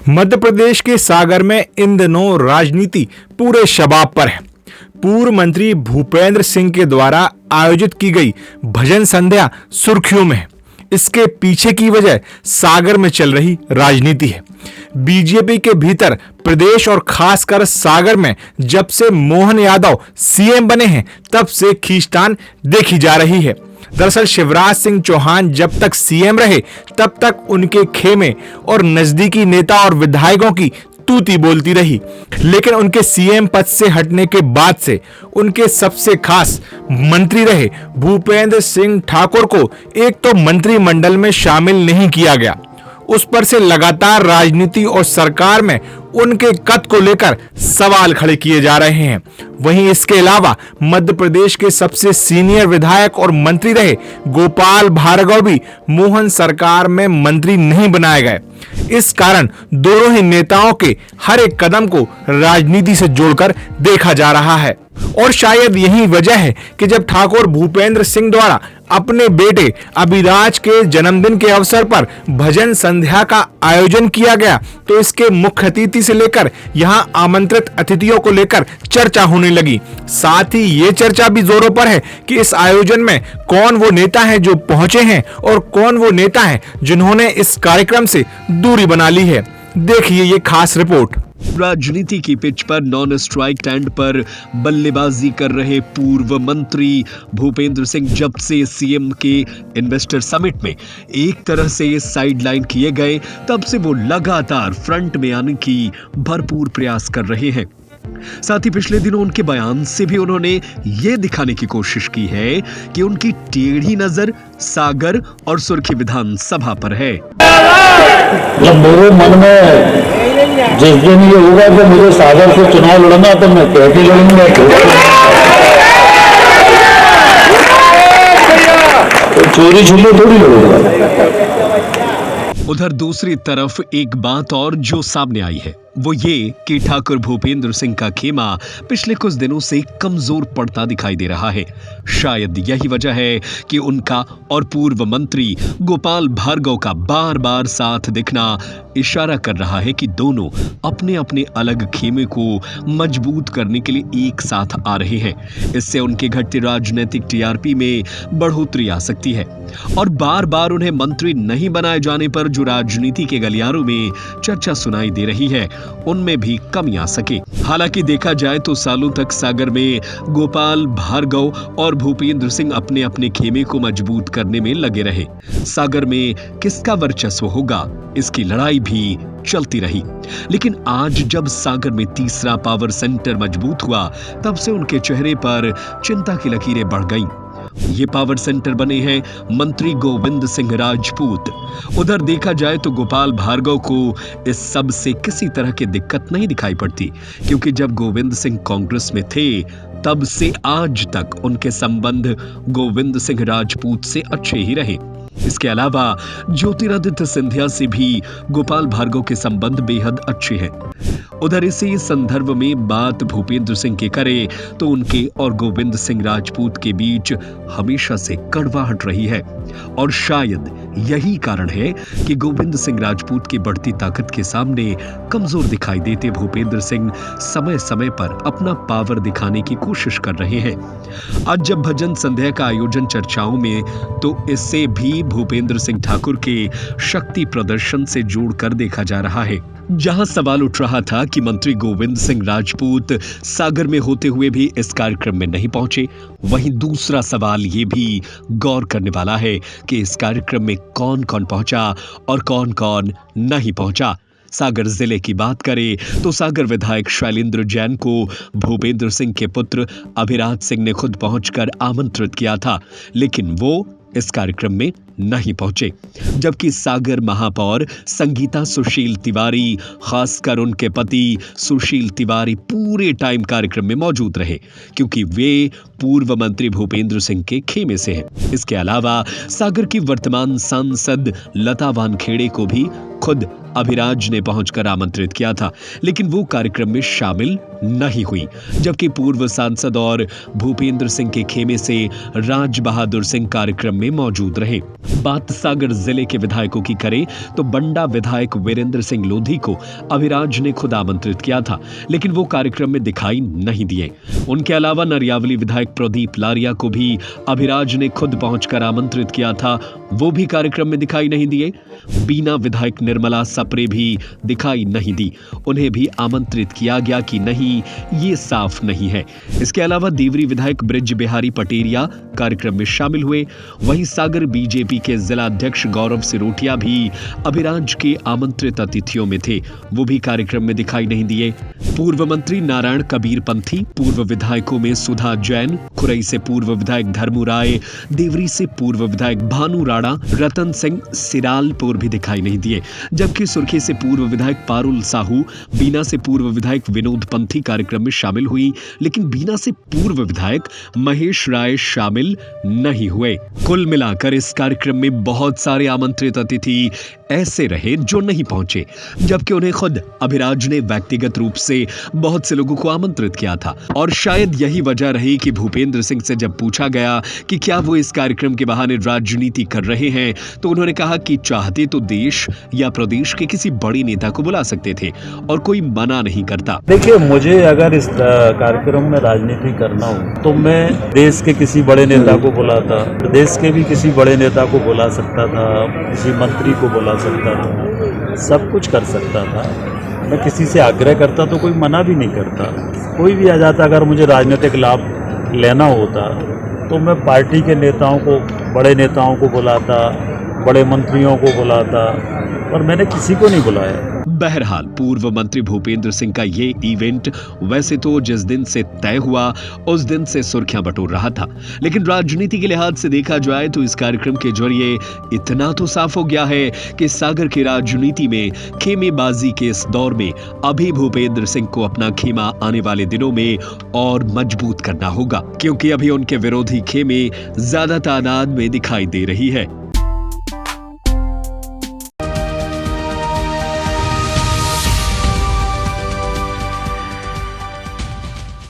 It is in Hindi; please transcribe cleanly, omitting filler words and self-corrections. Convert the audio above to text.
मध्य प्रदेश के सागर में इन दिनों राजनीति पूरे शबाब पर है। पूर्व मंत्री भूपेंद्र सिंह के द्वारा आयोजित की गई भजन संध्या सुर्खियों में है। इसके पीछे की वजह सागर में चल रही राजनीति है। बीजेपी के भीतर प्रदेश और खासकर सागर में जब से मोहन यादव सीएम बने हैं तब से खींचतान देखी जा रही है। दरअसल शिवराज सिंह चौहान जब तक सीएम रहे तब तक उनके खेमे और नजदीकी नेता और विधायकों की तूती बोलती रही, लेकिन उनके सीएम पद से हटने के बाद से उनके सबसे खास मंत्री रहे भूपेंद्र सिंह ठाकुर को एक तो मंत्रिमंडल में शामिल नहीं किया गया, उस पर से लगातार राजनीति और सरकार में उनके कद को लेकर सवाल खड़े किए जा रहे हैं। वहीं इसके अलावा मध्य प्रदेश के सबसे सीनियर विधायक और मंत्री रहे गोपाल भार्गव भी मोहन सरकार में मंत्री नहीं बनाए गए। इस कारण दोनों ही नेताओं के हर एक कदम को राजनीति से जोड़कर देखा जा रहा है और शायद यही वजह है कि जब ठाकुर भूपेंद्र सिंह द्वारा अपने बेटे अभिराज के जन्मदिन के अवसर पर भजन संध्या का आयोजन किया गया तो इसके मुख्य अतिथि से लेकर यहां आमंत्रित अतिथियों को लेकर चर्चा होने लगी। साथ ही ये चर्चा भी जोरों पर है कि इस आयोजन में कौन वो नेता है जो पहुंचे हैं और कौन वो नेता है जिन्होंने इस कार्यक्रम से दूरी बना ली है। देखिए ये खास रिपोर्ट। राजनीति की पिच पर नॉन स्ट्राइक स्टैंड पर बल्लेबाजी कर रहे पूर्व मंत्री भूपेंद्र सिंह जब से सीएम के इन्वेस्टर समिट में एक तरह से साइडलाइन किए गए तब से वो लगातार फ्रंट में आने की भरपूर प्रयास कर रहे हैं। साथ ही पिछले दिनों उनके बयान से भी उन्होंने ये दिखाने की कोशिश की है कि उनकी टेढ़ी नजर सागर और सुर्खी विधानसभा पर है। जब मेरे मन में जिस दिन ये होगा कि मुझे सागर से चुनाव लड़ना तो मैं कैसे लड़ूंगा, तो चोरी छुपे थोड़ी लड़ूंगा। उधर दूसरी तरफ एक बात और जो सामने आई है वो ये कि ठाकुर भूपेंद्र सिंह का खेमा पिछले कुछ दिनों से कमजोर पड़ता दिखाई दे रहा है। शायद यही वजह है कि उनका और पूर्व मंत्री गोपाल भार्गव का बार बार साथ दिखना इशारा कर रहा है कि दोनों अपने अपने अलग खेमे को मजबूत करने के लिए एक साथ आ रहे हैं। इससे उनके घटते राजनीतिक टीआरपी में बढ़ोतरी आ सकती है और बार बार उन्हें मंत्री नहीं बनाए जाने पर जो राजनीति के गलियारों में चर्चा सुनाई दे रही है उनमें भी कमी आ सके। हालांकि देखा जाए तो सालों तक सागर में गोपाल भार्गव और भूपेंद्र सिंह अपने अपने खेमे को मजबूत करने में लगे रहे। सागर में किसका वर्चस्व होगा इसकी लड़ाई भी चलती रही, लेकिन आज जब सागर में तीसरा पावर सेंटर मजबूत हुआ तब से उनके चेहरे पर चिंता की लकीरें बढ़ गईं। ये पावर सेंटर बने हैं मंत्री गोविंद सिंह राजपूत। उधर देखा जाए तो गोपाल भार्गव को इस सब से किसी तरह की दिक्कत नहीं दिखाई पड़ती, क्योंकि जब गोविंद सिंह कांग्रेस में थे तब से आज तक उनके संबंध गोविंद सिंह राजपूत से अच्छे ही रहे। इसके अलावा ज्योतिरादित्य सिंधिया से भी गोपाल भार्गव के संबंध बेहद अच्छे हैं। उधर इसी संदर्भ में बात भूपेंद्र सिंह की करे तो उनके और गोविंद सिंह राजपूत के बीच हमेशा से कड़वाहट रही है और शायद यही कारण है कि गोविंद सिंह राजपूत की बढ़ती ताकत के सामने कमजोर दिखाई देते भूपेंद्र सिंह समय समय पर अपना पावर दिखाने की कोशिश कर रहे हैं। आज जब भजन संध्या का आयोजन चर्चाओं में तो इससे भी भूपेंद्र सिंह ठाकुर के शक्ति प्रदर्शन से जोड़कर देखा जा रहा है। जहां सवाल उठ रहा था कि मंत्री गोविंद सिंह राजपूत सागर में होते हुए भी इस कार्यक्रम में नहीं पहुंचे, वहीं दूसरा सवाल ये भी गौर करने वाला है कि इस कार्यक्रम में कौन कौन पहुंचा और कौन कौन नहीं पहुंचा। सागर जिले की बात करें तो सागर विधायक शैलेंद्र जैन को भूपेंद्र सिंह के पुत्र अभिराज सिंह ने खुद पहुंचकर आमंत्रित किया था, लेकिन वो इस कार्यक्रम में नहीं पहुंचे। जबकि सागर महापौर संगीता सुशील तिवारी, खासकर उनके पति सुशील तिवारी पूरे टाइम कार्यक्रम में मौजूद रहे, क्योंकि वे पूर्व मंत्री भूपेंद्र सिंह के खेमे से हैं। इसके अलावा सागर की वर्तमान सांसद लता वानखेड़े को भी खुद अभिराज ने पहुंचकर आमंत्रित किया था, लेकिन वो कार्यक्रम में शामिल नहीं हुई। जबकि पूर्व सांसद और भूपेंद्र सिंह के खेमे से राज बहादुर सिंह कार्यक्रम में मौजूद रहे। बात सागर जिले के विधायकों की करें तो बंडा विधायक वीरेंद्र सिंह लोधी को अभिराज ने खुद आमंत्रित किया था, लेकिन वो कार्यक्रम में दिखाई नहीं दिए। उनके अलावा नरियावली विधायक प्रदीप लारिया को भी अभिराज ने खुद पहुंचकर आमंत्रित किया था, वो भी कार्यक्रम में दिखाई नहीं दिए। बीना विधायक निर्मला सप्रे भी दिखाई नहीं दी, उन्हें भी आमंत्रित किया गया कि नहीं, ये साफ नहीं है। इसके अलावा देवरी विधायक ब्रिज बिहारी पटेरिया कार्यक्रम में शामिल हुए। वहीं सागर बीजेपी के जिला अध्यक्ष गौरव सिरोटिया भी अभिराज के आमंत्रित अतिथियों में थे, वो भी कार्यक्रम में दिखाई नहीं दिए। पूर्व मंत्री नारायण कबीर पंथी, पूर्व विधायकों में सुधा जैन, खुरई से पूर्व विधायक धर्मू राय, देवरी से पूर्व विधायक भानु राणा, रतन सिंह सिरालपुर भी दिखाई नहीं दिए। जबकि सुर्खी से पूर्व विधायक पारुल साहू, बीना से पूर्व विधायक विनोद पंथी कार्यक्रम में शामिल हुई, लेकिन बीना से पूर्व विधायक महेश राय शामिल नहीं हुए। कुल मिलाकर इस कार्यक्रम में बहुत सारे आमंत्रित अतिथि ऐसे रहे जो नहीं पहुंचे, जबकि उन्हें खुद अभिराज ने व्यक्तिगत रूप से बहुत से लोगों को आमंत्रित किया था। और शायद यही वजह रही कि भूपेंद्र सिंह से जब पूछा गया कि क्या वो इस कार्यक्रम के बहाने राजनीति कर रहे हैं, तो उन्होंने कहा कि चाहते तो देश या प्रदेश के किसी बड़े नेता को बुला सकते थे और कोई मना नहीं करता। देखिए, मुझे अगर इस कार्यक्रम में राजनीति करना हो तो मैं देश के किसी बड़े नेता को बुलाता, प्रदेश के भी किसी बड़े नेता को बुला सकता था, किसी मंत्री को बुला सकता था, सब कुछ कर सकता था। मैं किसी से आग्रह करता तो कोई मना भी नहीं करता, कोई भी आ जाता। अगर मुझे राजनीतिक लाभ लेना होता तो मैं पार्टी के नेताओं को, बड़े नेताओं को बुलाता, बड़े मंत्रियों को बुलाता, और मैंने किसी को नहीं बुलाया। बहरहाल पूर्व मंत्री भूपेंद्र सिंह का ये इवेंट वैसे तो जिस दिन से तय हुआ उस दिन से सुर्खियां बटोर रहा था, लेकिन राजनीति के लिहाज से देखा जाए तो इस कार्यक्रम के जरिए इतना तो साफ हो गया है कि सागर की राजनीति में खेमेबाजी के इस दौर में अभी भूपेंद्र सिंह को अपना खेमा आने वाले दिनों में और मजबूत करना होगा, क्योंकि अभी उनके विरोधी खेमे ज्यादा तादाद में दिखाई दे रही है।